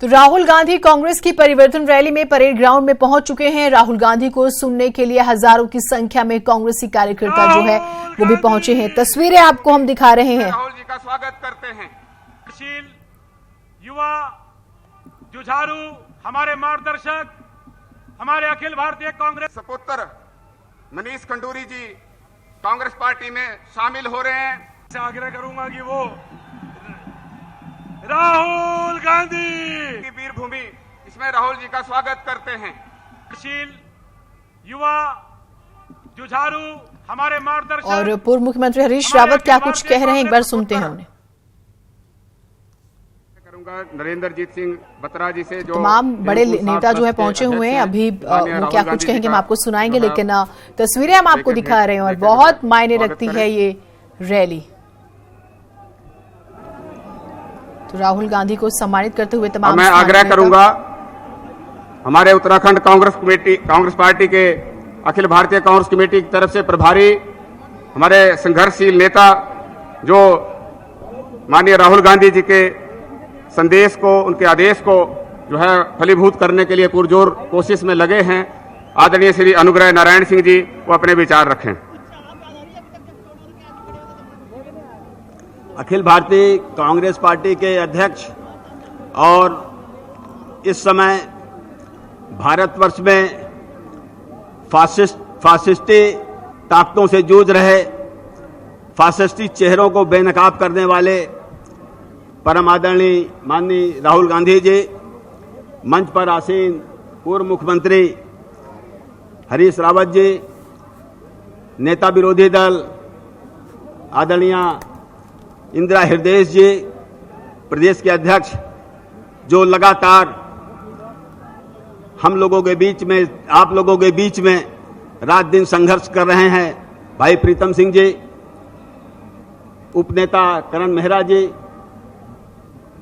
तो राहुल गांधी कांग्रेस की परिवर्तन रैली में परेड ग्राउंड में पहुंच चुके हैं। राहुल गांधी को सुनने के लिए हजारों की संख्या में कांग्रेसी कार्यकर्ता जो है वो भी पहुंचे हैं। तस्वीरें आपको हम दिखा रहे हैं। राहुल जी का स्वागत करते हैं। युवा जुझारू हमारे मार्गदर्शक, हमारे अखिल भारतीय कांग्रेस सपुत्र मनीष खंडूरी जी कांग्रेस पार्टी में शामिल हो रहे हैं। आग्रह करूंगा कि वो राहुल गांधी की वीर भूमि, इसमें राहुल जी का स्वागत करते हैं। युवा जुझारू हमारे मार्गदर्शक और पूर्व मुख्यमंत्री हरीश रावत क्या कुछ कह रहे हैं, एक बार सुनते हैं उन्हें। नरेंद्र जीत सिंह बत्रा जी से जो तमाम बड़े नेता जो है पहुंचे हुए हैं, अभी वो क्या कुछ कहेंगे हम आपको सुनाएंगे, लेकिन तस्वीरें हम आपको दिखा रहे हैं और बहुत मायने रखती है ये रैली। तो राहुल गांधी को सम्मानित करते हुए तमाम मैं आग्रह करूंगा हमारे उत्तराखंड कांग्रेस पार्टी के अखिल भारतीय कांग्रेस कमेटी की तरफ से प्रभारी हमारे संघर्षशील नेता जो माननीय राहुल गांधी जी के संदेश को, उनके आदेश को जो है फलीभूत करने के लिए पुरजोर कोशिश में लगे हैं, आदरणीय श्री अनुग्रह नारायण सिंह जी, वो अपने विचार रखें। अखिल भारतीय कांग्रेस पार्टी के अध्यक्ष और इस समय भारतवर्ष में फासिस्टी ताकतों से जूझ रहे, फासिस्टी चेहरों को बेनकाब करने वाले परम आदरणीय माननीय राहुल गांधी जी, मंच पर आसीन पूर्व मुख्यमंत्री हरीश रावत जी, नेता विरोधी दल आदरणीय इंदिरा हृदय जी, प्रदेश के अध्यक्ष जो लगातार हम लोगों के बीच में, आप लोगों के बीच में रात दिन संघर्ष कर रहे हैं, भाई प्रीतम सिंह जी, उपनेता करण मेहरा जी,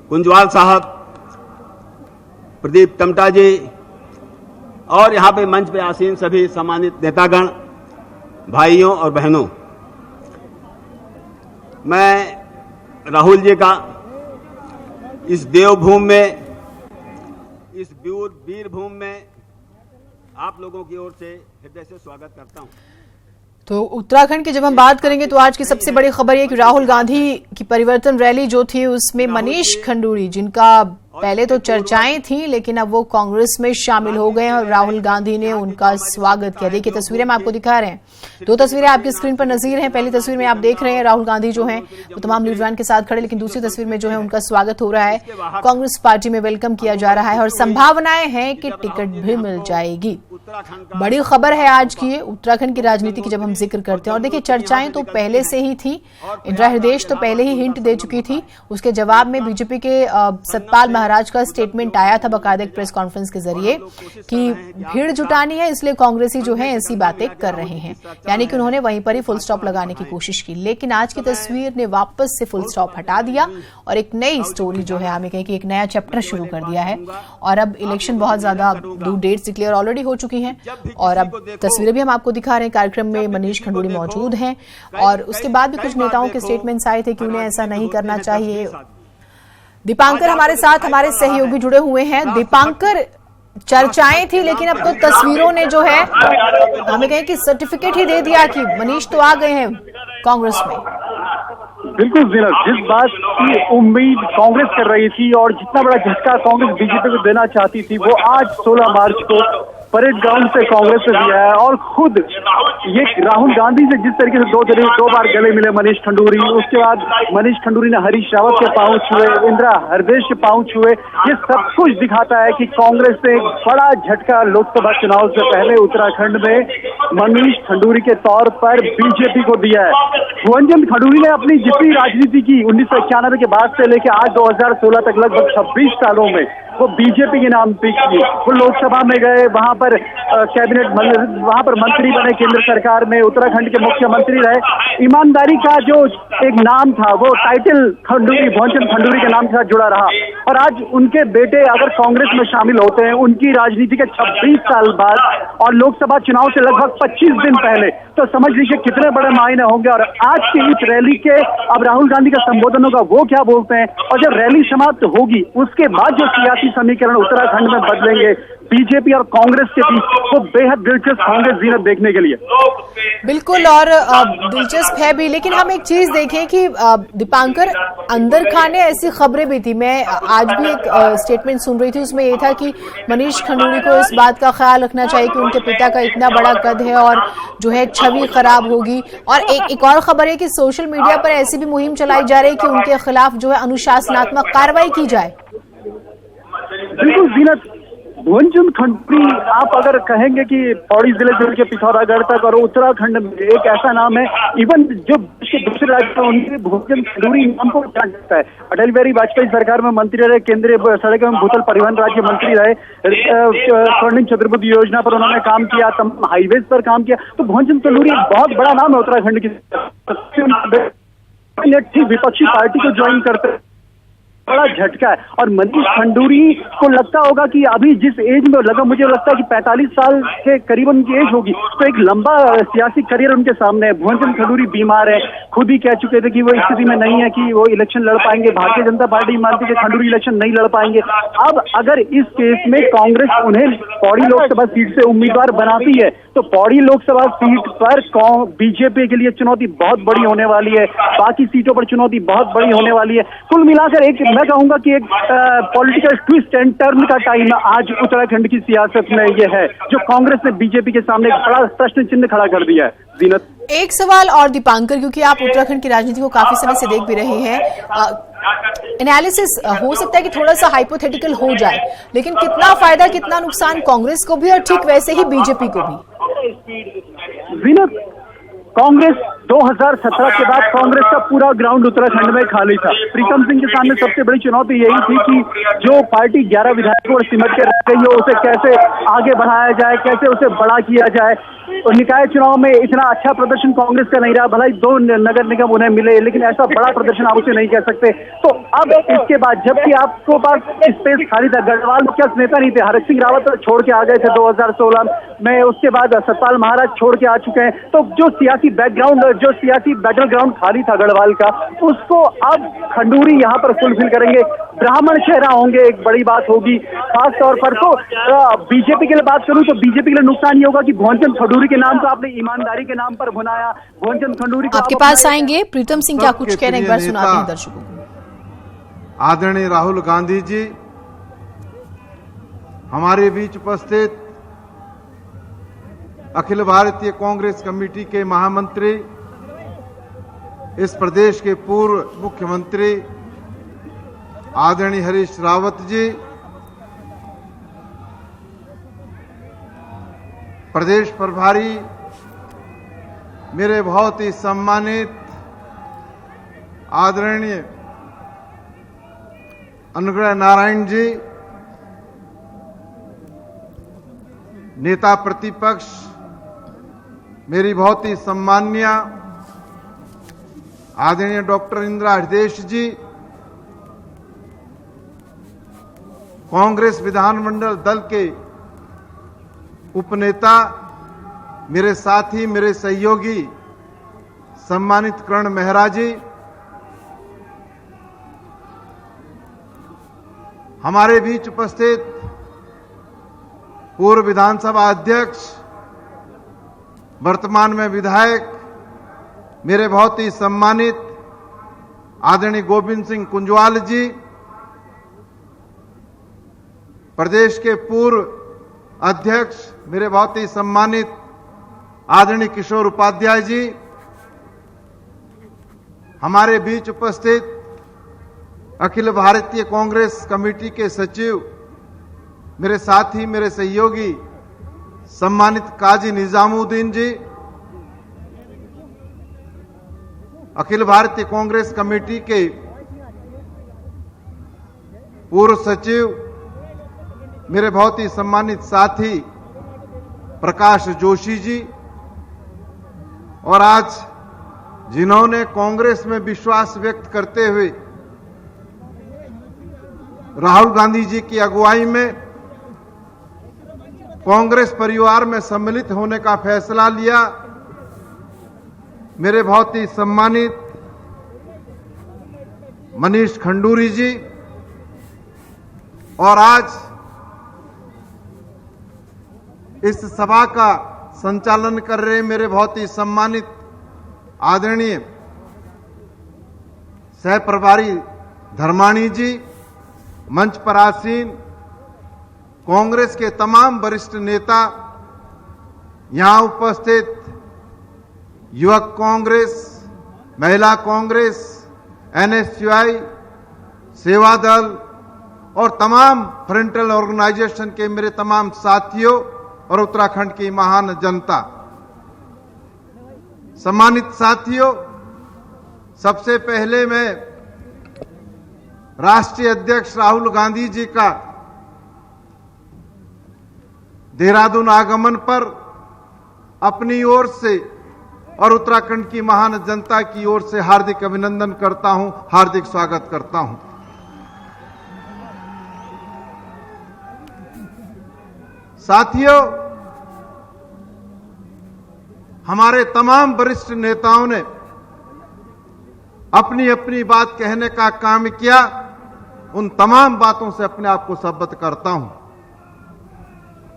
कुंजवाल साहब, प्रदीप टमटा जी और यहां पे मंच पे आसीन सभी सम्मानित नेतागण, भाइयों और बहनों, मैं राहुल जी का इस देवभूमि में, इस वीर भूमि में आप लोगों की ओर से हृदय से स्वागत करता हूं। तो उत्तराखंड की जब हम बात करेंगे तो आज की सबसे बड़ी खबर ये कि राहुल गांधी की परिवर्तन रैली जो थी उसमें मनीष खंडूरी, जिनका पहले तो चर्चाएं थी लेकिन अब वो कांग्रेस में शामिल हो गए हैं और राहुल गांधी ने उनका स्वागत किया। देखिए तस्वीरें हम आपको दिखा रहे हैं, दो तस्वीरें आपकी स्क्रीन पर नजर हैं। पहली तस्वीर में आप देख रहे हैं राहुल गांधी जो हैं वो तमाम लीडरान के साथ खड़े, लेकिन दूसरी तस्वीर में जो है उनका स्वागत हो रहा है, कांग्रेस पार्टी में वेलकम किया जा रहा है और संभावनाएं हैं कि टिकट भी मिल जाएगी। बड़ी खबर है आज की उत्तराखंड की राजनीति की जब हम जिक्र करते हैं। और देखिए चर्चाएं तो पहले से ही थी, इंदिरा हृदय तो पहले ही हिंट दे चुकी थी, उसके जवाब में बीजेपी के सतपाल महाराज का स्टेटमेंट आया था बाकायदा एक प्रेस कॉन्फ्रेंस के जरिए कि भीड़ जुटानी है इसलिए कांग्रेसी जो है ऐसी बातें कर रहे हैं, यानी कि उन्होंने वहीं पर ही फुल स्टॉप लगाने की कोशिश की। लेकिन आज की तस्वीर ने वापस से फुल स्टॉप हटा दिया और एक नई स्टोरी जो है हमें कहें कि एक नया चैप्टर शुरू कर दिया है। और अब इलेक्शन बहुत ज्यादा ड्यू डेट्स डिक्लेयर ऑलरेडी हो चुकी हैं और अब तस्वीरें भी हम आपको दिखा रहे हैं। कार्यक्रम में मनीष खंडूरी मौजूद हैं और उसके बाद भी कुछ नेताओं के स्टेटमेंट्स आए थे कि उन्हें ऐसा नहीं करना चाहिए। दीपांकर हमारे साथ, हमारे सहयोगी जुड़े हुए हैं। दीपांकर, चर्चाएं थी लेकिन अब तो तस्वीरों ने जो है हमें कहें कि सर्टिफिकेट ही दे दिया कि मनीष तो आ गए हैं कांग्रेस में। बिल्कुल जीनत, जिस बात की उम्मीद कांग्रेस कर रही थी और जितना बड़ा झटका कांग्रेस बीजेपी को देना चाहती थी वो आज 16 मार्च को परेड ग्राउंड से कांग्रेस से दिया है। और खुद ये राहुल गांधी से जिस तरीके से दो बार गले मिले मनीष खंडूरी, उसके बाद मनीष खंडूरी ने हरीश रावत के पांव छुए, इंदिरा हृदय के पांव छुए, ये सब कुछ दिखाता है कि कांग्रेस ने एक बड़ा झटका लोकसभा चुनाव से पहले उत्तराखंड में मनीष खंडूरी के तौर पर बीजेपी को दिया है। भुवनचंद खंडूरी ने अपनी जितनी राजनीति की 1991 के बाद से लेकर आज 2016 तक लगभग 26 सालों में वो बीजेपी के नाम पे की। वो लोकसभा में गए, वहां पर कैबिनेट, वहां पर मंत्री बने, केंद्र सरकार में उत्तराखंड के मुख्यमंत्री रहे। ईमानदारी का जो एक नाम था, वो टाइटल खंडूरी, भुवनचंद खंडूरी के नाम के साथ जुड़ा रहा। और आज उनके बेटे अगर कांग्रेस में शामिल होते हैं उनकी राजनीति के 26 साल बाद और लोकसभा चुनाव से लगभग 25 दिन पहले, तो समझ लीजिए कितने बड़े मायने होंगे। और आज की इस रैली के अब राहुल गांधी का संबोधन होगा, वो क्या बोलते हैं, और जब रैली समाप्त होगी उसके बाद जो सियासी समीकरण उत्तराखंड में बदलेंगे बीजेपी और कांग्रेस के बीच, वो बेहद दिलचस्प होंगे जीनत देखने के लिए। बिल्कुल, और दिलचस्प है भी। लेकिन हम एक चीज देखें कि दीपांकर, अंदर खाने ऐसी खबरें भी थी, मैं आज भी एक स्टेटमेंट सुन रही थी, उसमें ये था कि मनीष खंडूरी को इस बात का ख्याल रखना चाहिए कि उनके पिता का इतना बड़ा कद है और जो है छवि खराब होगी। और एक और खबर है कि सोशल मीडिया पर ऐसी भी मुहिम चलाई जा रही है कि उनके खिलाफ जो है अनुशासनात्मक कार्रवाई की जाए। बिल्कुल जीनत, भुवनचंद खंडूरी आप अगर कहेंगे कि पौड़ी जिले से लेकर पिथौरागढ़ तक और उत्तराखंड में एक ऐसा नाम है, इवन जो देश के दूसरे राज्य में उनके भुवनचंद खंडूरी नाम को जाना जाता है। अटल बिहारी वाजपेयी सरकार में मंत्री रहे, केंद्रीय सड़क एवं भूतल परिवहन राज्य मंत्री रहे, स्वर्णिम चतुर्भुज योजना पर उन्होंने काम किया, तमाम हाईवेज पर काम किया। तो भुवनचंद खंडूरी एक बहुत बड़ा नाम है उत्तराखंड की। विपक्षी पार्टी को ज्वाइन करते बड़ा झटका है। और मनीष खंडूरी को लगता होगा कि अभी जिस एज में लगा, मुझे लगता है कि 45 साल के करीब उनकी एज होगी, तो एक लंबा सियासी करियर उनके सामने है। भुवनचंद खंडूरी बीमार है, खुद ही कह चुके थे कि वो स्थिति में नहीं है कि वो इलेक्शन लड़ पाएंगे। भारतीय जनता पार्टी मानती है कि खंडूरी इलेक्शन नहीं लड़ पाएंगे। अब अगर इस केस में कांग्रेस उन्हें पौड़ी लोकसभा सीट से उम्मीदवार बनाती है तो पौड़ी लोकसभा सीट पर बीजेपी के लिए चुनौती बहुत बड़ी होने वाली है, बाकी सीटों पर चुनौती बहुत बड़ी होने वाली है। कुल मिलाकर एक मैं कहूंगा कि एक पॉलिटिकल ट्विस्ट एंड टर्न का टाइम आज उत्तराखंड की सियासत में यह है, जो कांग्रेस ने बीजेपी के सामने एक बड़ा प्रश्न चिन्ह खड़ा कर दिया है। जीनत, एक सवाल और दीपांकर, क्योंकि आप उत्तराखंड की राजनीति को काफी समय से देख भी रहे हैं, एनालिसिस हो सकता है कि थोड़ा सा हाइपोथेटिकल हो जाए, लेकिन कितना फायदा कितना नुकसान कांग्रेस को भी और ठीक वैसे ही बीजेपी को भी? जीनत, कांग्रेस 2017 के बाद कांग्रेस का पूरा ग्राउंड उत्तराखंड में खाली था। प्रीतम सिंह के सामने सबसे बड़ी चुनौती यही थी कि जो पार्टी 11 विधायकों और सिमट के रह गई हो उसे कैसे आगे बढ़ाया जाए, कैसे उसे बड़ा किया जाए। और निकाय चुनाव में इतना अच्छा प्रदर्शन कांग्रेस का नहीं रहा, भला ही 2 नगर निगम उन्हें मिले, लेकिन ऐसा बड़ा प्रदर्शन आप उसे नहीं कह सकते। तो अब इसके बाद जबकि आपको पास स्पेस खाली था, गढ़वाल मुख्य नेता नहीं थे, हरक सिंह रावत छोड़ के आ गए थे 2016 में, उसके बाद सतपाल महाराज छोड़ के आ चुके हैं। तो जो सियासी बैकग्राउंड, जो सियासी बैटल ग्राउंड खाली था गढ़वाल का, उसको अब खंडूरी यहाँ पर फुलफिल करेंगे। ब्राह्मण चेहरा होंगे, एक बड़ी बात होगी खास तौर पर। तो बीजेपी के लिए बात करूं तो बीजेपी के लिए नुकसान ये होगा कि भुवनचंद खंडूरी के नाम को आपने ईमानदारी के नाम पर भुनाया। भुवनचंद खंडूरी को आपके पास आएंगे, प्रीतम सिंह क्या कुछ कह रहे हैं, एक बार सुनाते हैं दर्शकों को। आदरणीय राहुल गांधी जी हमारे बीच उपस्थित, अखिल भारतीय कांग्रेस कमेटी के महामंत्री, इस प्रदेश के पूर्व मुख्यमंत्री आदरणीय हरीश रावत जी, प्रदेश प्रभारी मेरे बहुत ही सम्मानित आदरणीय अनुग्रह नारायण जी, नेता प्रतिपक्ष मेरी बहुत ही सम्मान्य आदरणीय डॉक्टर इंदिरा हृदयेश जी, कांग्रेस विधानमंडल दल के उपनेता, मेरे साथी, मेरे सहयोगी सम्मानित कर्ण मेहरा जी, हमारे बीच उपस्थित पूर्व विधानसभा अध्यक्ष, वर्तमान में विधायक, मेरे बहुत ही सम्मानित आदरणीय गोविंद सिंह कुंजवाल जी, प्रदेश के पूर्व अध्यक्ष, मेरे बहुत ही सम्मानित आदरणीय किशोर उपाध्याय जी, हमारे बीच उपस्थित अखिल भारतीय कांग्रेस कमेटी के सचिव, मेरे साथी, मेरे सहयोगी सम्मानित काजी निजामुद्दीन जी, अखिल भारतीय कांग्रेस कमेटी के पूर्व सचिव, मेरे बहुत ही सम्मानित साथी प्रकाश जोशी जी, और आज जिन्होंने कांग्रेस में विश्वास व्यक्त करते हुए राहुल गांधी जी की अगुवाई में कांग्रेस परिवार में सम्मिलित होने का फैसला लिया, मेरे बहुत ही सम्मानित मनीष खंडूरी जी, और आज इस सभा का संचालन कर रहे मेरे बहुत ही सम्मानित आदरणीय सह प्रभारी धर्माणी जी, मंच पर आसीन कांग्रेस के तमाम वरिष्ठ नेता, यहां उपस्थित युवक कांग्रेस, महिला कांग्रेस, एनएसयूआई, सेवा दल और तमाम फ्रंटल ऑर्गेनाइजेशन के मेरे तमाम साथियों और उत्तराखंड की महान जनता। सम्मानित साथियों, सबसे पहले मैं राष्ट्रीय अध्यक्ष राहुल गांधी जी का देहरादून आगमन पर अपनी ओर से और उत्तराखंड की महान जनता की ओर से हार्दिक अभिनंदन करता हूं, हार्दिक स्वागत करता हूं। साथियों, हमारे तमाम वरिष्ठ नेताओं ने अपनी अपनी बात कहने का काम किया। उन तमाम बातों से अपने आप को संबद्ध करता हूं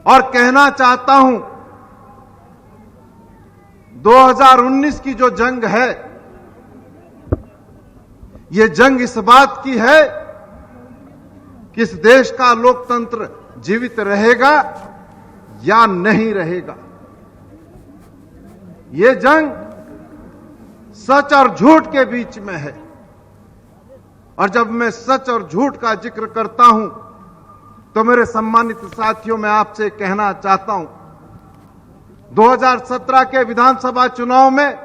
और कहना चाहता हूं, 2019 की जो जंग है, ये जंग इस बात की है कि इस देश का लोकतंत्र जीवित रहेगा या नहीं रहेगा। ये जंग सच और झूठ के बीच में है, और जब मैं सच और झूठ का जिक्र करता हूं तो मेरे सम्मानित साथियों, मैं आपसे कहना चाहता हूं, 2017 के विधानसभा चुनाव में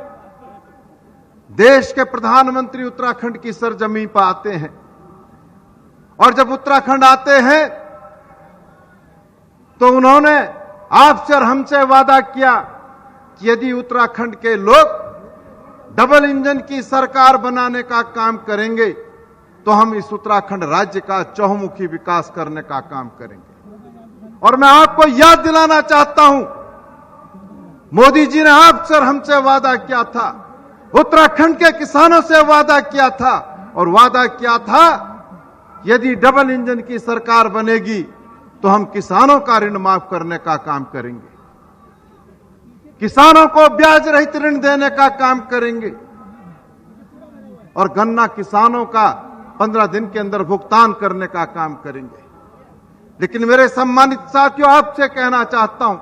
देश के प्रधानमंत्री उत्तराखंड की सरजमीन पर आते हैं, और जब उत्तराखंड आते हैं तो उन्होंने आपसे और हमसे वादा किया कि यदि उत्तराखंड के लोग डबल इंजन की सरकार बनाने का काम करेंगे तो हम इस उत्तराखंड राज्य का चहुमुखी विकास करने का काम करेंगे। और मैं आपको याद दिलाना चाहता हूं, मोदी जी ने आपसे और हमसे वादा किया था, उत्तराखंड के किसानों से वादा किया था, और वादा किया था यदि डबल इंजन की सरकार बनेगी तो हम किसानों का ऋण माफ करने का काम करेंगे, किसानों को ब्याज रहित ऋण देने का काम करेंगे, और गन्ना किसानों का 15 दिन के अंदर भुगतान करने का काम करेंगे। लेकिन मेरे सम्मानित साथियों, आपसे कहना चाहता हूं,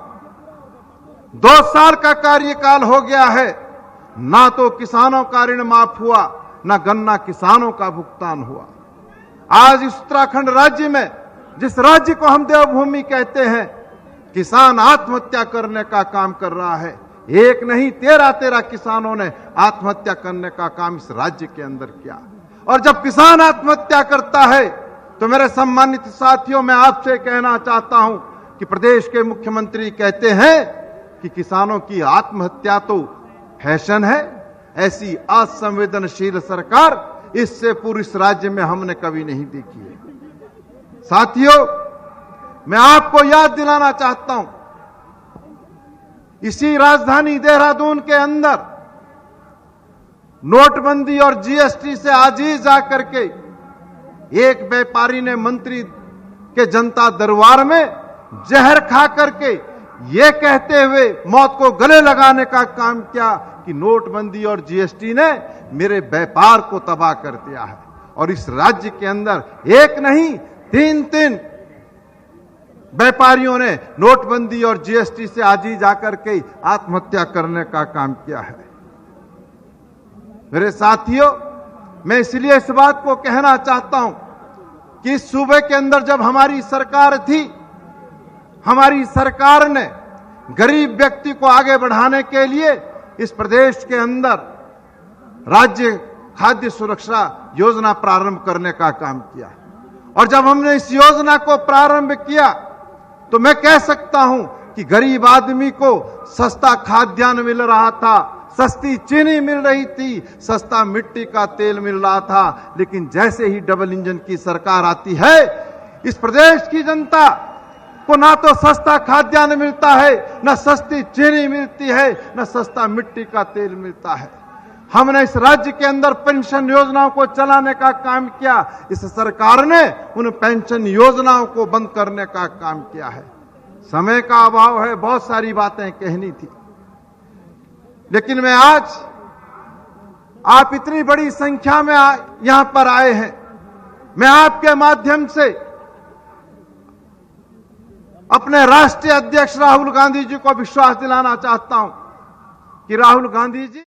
2 साल का कार्यकाल हो गया है, ना तो किसानों का ऋण माफ हुआ, ना गन्ना किसानों का भुगतान हुआ। आज इस उत्तराखंड राज्य में, जिस राज्य को हम देवभूमि कहते हैं, किसान आत्महत्या करने का काम कर रहा है। एक नहीं 13 किसानों ने आत्महत्या करने का काम इस राज्य के अंदर किया। और जब किसान आत्महत्या करता है तो मेरे सम्मानित साथियों, मैं आपसे कहना चाहता हूं कि प्रदेश के मुख्यमंत्री कहते हैं कि किसानों की आत्महत्या तो फैशन है। ऐसी असंवेदनशील सरकार इससे पूरे इस राज्य में हमने कभी नहीं देखी है। साथियों, मैं आपको याद दिलाना चाहता हूं, इसी राजधानी देहरादून के अंदर नोटबंदी और जीएसटी से आजीज आकर के एक व्यापारी ने मंत्री के जनता दरबार में जहर खा करके ये कहते हुए मौत को गले लगाने का काम किया कि नोटबंदी और जीएसटी ने मेरे व्यापार को तबाह कर दिया है। और इस राज्य के अंदर एक नहीं 3 व्यापारियों ने नोटबंदी और जीएसटी से आजीज आकर के आत्महत्या करने का काम किया है। मेरे साथियों, मैं इसलिए इस बात को कहना चाहता हूं कि इस सूबे के अंदर जब हमारी सरकार थी, हमारी सरकार ने गरीब व्यक्ति को आगे बढ़ाने के लिए इस प्रदेश के अंदर राज्य खाद्य सुरक्षा योजना प्रारंभ करने का काम किया। और जब हमने इस योजना को प्रारंभ किया तो मैं कह सकता हूं कि गरीब आदमी को सस्ता खाद्यान्न मिल रहा था, सस्ती चीनी मिल रही थी, सस्ता मिट्टी का तेल मिल रहा था। लेकिन जैसे ही डबल इंजन की सरकार आती है, इस प्रदेश की जनता को ना तो सस्ता खाद्यान्न मिलता है, ना सस्ती चीनी मिलती है, ना सस्ता मिट्टी का तेल मिलता है। हमने इस राज्य के अंदर पेंशन योजनाओं को चलाने का काम किया, इस सरकार ने उन पेंशन योजनाओं को बंद करने का काम किया है। समय का अभाव है, बहुत सारी बातें कहनी थी, लेकिन मैं आज आप इतनी बड़ी संख्या में यहां पर आए हैं, मैं आपके माध्यम से अपने राष्ट्रीय अध्यक्ष राहुल गांधी जी को विश्वास दिलाना चाहता हूं कि राहुल गांधी जी